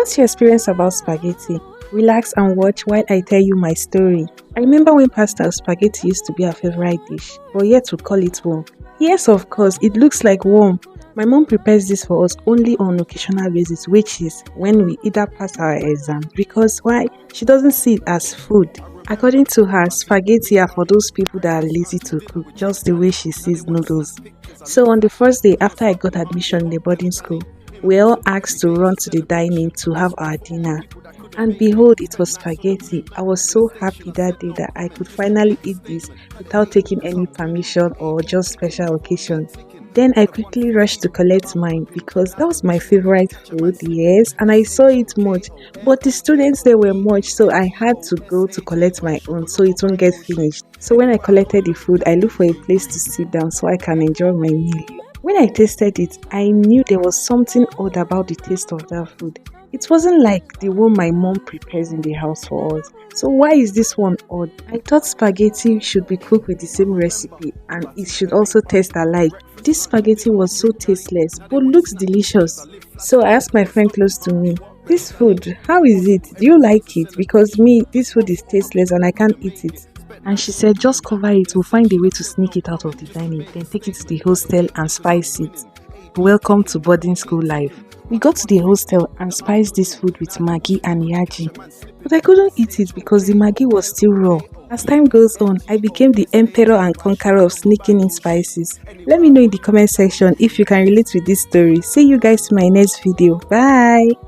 What's your experience about spaghetti? Relax and watch while I tell you my story. I remember when pasta or spaghetti used to be our favorite dish, but yet we call it worm. Yes, of course, it looks like worm. My mom prepares this for us only on occasional basis, which is when we either pass our exam. Because why? She doesn't see it as food. According to her, spaghetti are for those people that are lazy to cook, just the way she sees noodles. So on the first day after I got admission in the boarding school, we all asked to run to the dining to have our dinner. And behold, it was spaghetti. I was so happy that day that I could finally eat this without taking any permission or just special occasion. Then I quickly rushed to collect mine because that was my favorite food, yes, and I saw it much. But the students there were much, so I had to go to collect my own so it won't get finished. So when I collected the food, I looked for a place to sit down so I can enjoy my meal. When I tasted it, I knew there was something odd about the taste of that food. It wasn't like the one my mom prepares in the house for us. So why is this one odd? I thought spaghetti should be cooked with the same recipe and it should also taste alike. This spaghetti was so tasteless but looks delicious. So I asked my friend close to me, this food, how is it? Do you like it? Because me, this food is tasteless and I can't eat it. And she said, just cover it, we'll find a way to sneak it out of the dining, then take it to the hostel and spice it. Welcome to boarding school life. We got to the hostel and spiced this food with Maggi and Yaji. But I couldn't eat it because the Maggi was still raw. As time goes on, I became the emperor and conqueror of sneaking in spices. Let me know in the comment section if you can relate with this story. See you guys in my next video. Bye!